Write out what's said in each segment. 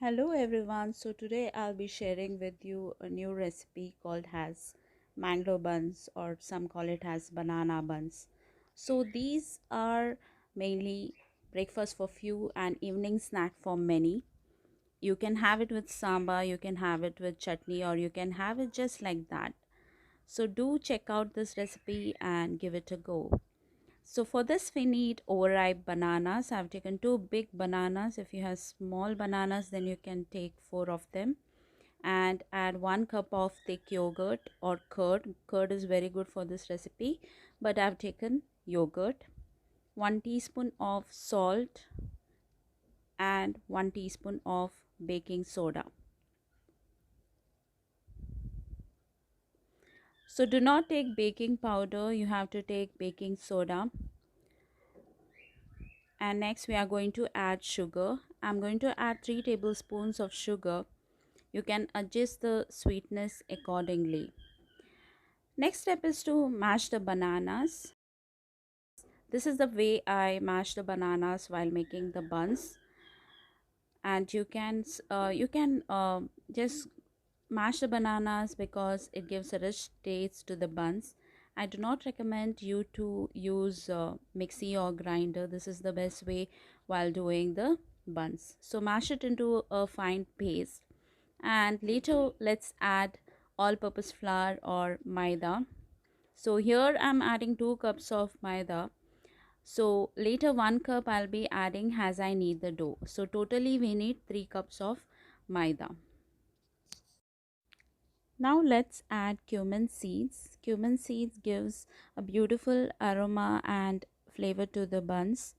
Hello everyone. So today I'll be sharing with you a new recipe called as mango buns, or some call it as banana buns. So these are mainly breakfast for few and evening snack for many. You can have it with sambar, you can have it with chutney, or you can have it just like that. So do check out this recipe and give it a go. So for this we need overripe bananas. I've taken two big bananas. If you have small bananas, then you can take four of them, and add 1 cup of thick yogurt or curd. Curd is very good for this recipe, but I've taken yogurt, 1 teaspoon of salt, and 1 teaspoon of baking soda. So do not take baking powder, you have to take baking soda. And next we are going to add sugar. I'm going to add 3 tablespoons of sugar. You can adjust the sweetness accordingly. Next step is to mash the bananas. This is the way I mash the bananas while making the buns. And you can just mash the bananas because it gives a rich taste to the buns. I do not recommend you to use mixie or grinder. This is the best way while doing the buns. So mash it into a fine paste, and later let's add all purpose flour or maida. So here I'm adding 2 cups of maida. So later 1 cup I'll be adding as I need the dough. So totally we need 3 cups of maida. Now let's add cumin seeds. Cumin seeds gives a beautiful aroma and flavor to the buns.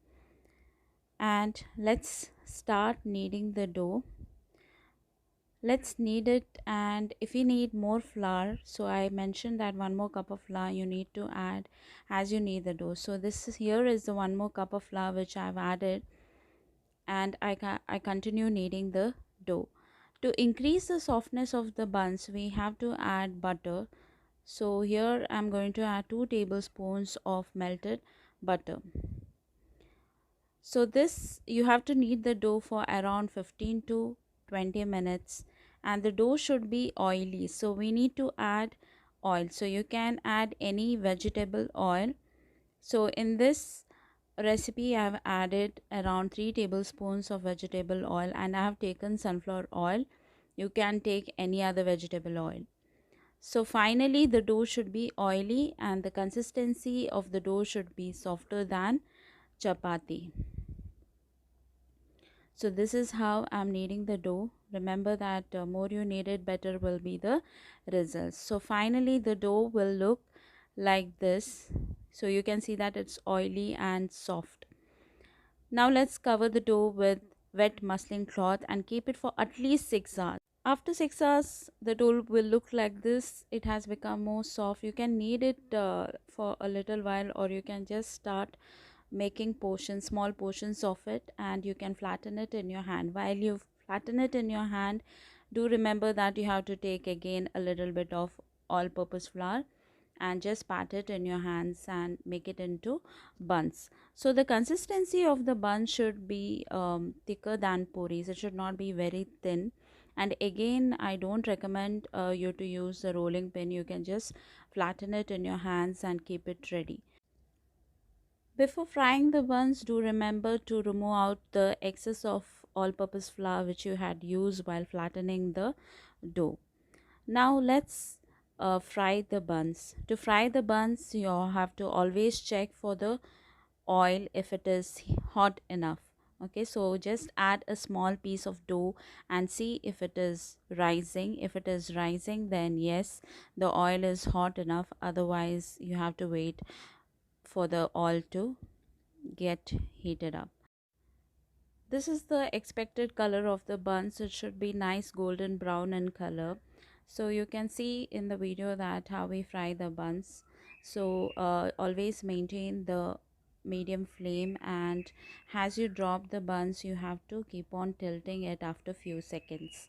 And let's start kneading the dough. Let's knead it, and if you need more flour, so I mentioned that 1 more cup of flour you need to add as you knead the dough. So this is, here is the 1 more cup of flour which I've added, and I continue kneading the dough. To increase the softness of the buns, we have to add butter. So here I'm going to add 2 tablespoons of melted butter. So this, you have to knead the dough for around 15 to 20 minutes, and the dough should be oily. So we need to add oil. So you can add any vegetable oil. So in this recipe I have added around 3 tablespoons of vegetable oil, and I have taken sunflower oil. You can take any other vegetable oil. So finally the dough should be oily, and the consistency of the dough should be softer than chapati. So this is how I'm kneading the dough. Remember that more you knead it, better will be the results. So finally the dough will look like this. So you can see that it's oily and soft. Now let's cover the dough with wet muslin cloth and keep it for at least 6 hours. After 6 hours, the dough will look like this. It has become more soft. You can knead it for a little while, or you can just start making portions, small portions of it, and you can flatten it in your hand. While you flatten it in your hand, do remember that you have to take again a little bit of all purpose flour and just pat it in your hands and make it into buns. So the consistency of the bun should be thicker than puris. It should not be very thin. And again, I don't recommend you to use a rolling pin. You can just flatten it in your hands and keep it ready. Before frying the buns, do remember to remove out the excess of all-purpose flour which you had used while flattening the dough. Now let's fry the buns. To fry the buns, you have to always check for the oil if it is hot enough. Okay, so just add a small piece of dough and see if it is rising. If it is rising, then yes, the oil is hot enough. Otherwise you have to wait for the oil to get heated up. This is the expected color of the buns. It should be nice golden brown in color. So you can see in the video that how we fry the buns. So always maintain the medium flame, and as you drop the buns you have to keep on tilting it after few seconds.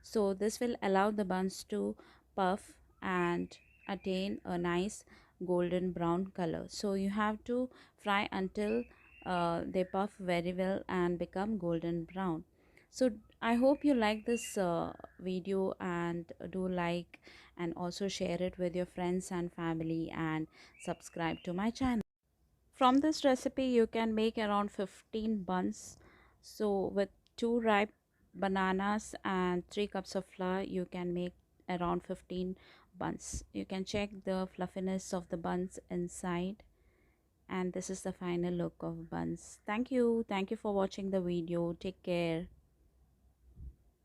So this will allow the buns to puff and attain a nice golden brown color. So you have to fry until they puff very well and become golden brown. So I hope you like this video, and do like and also share it with your friends and family, and subscribe to my channel. From this recipe you can make around 15 buns. So with 2 ripe bananas and 3 cups of flour, you can make around 15 buns. You can check the fluffiness of the buns inside, and this is the final look of buns. Thank you for watching the video. Take care.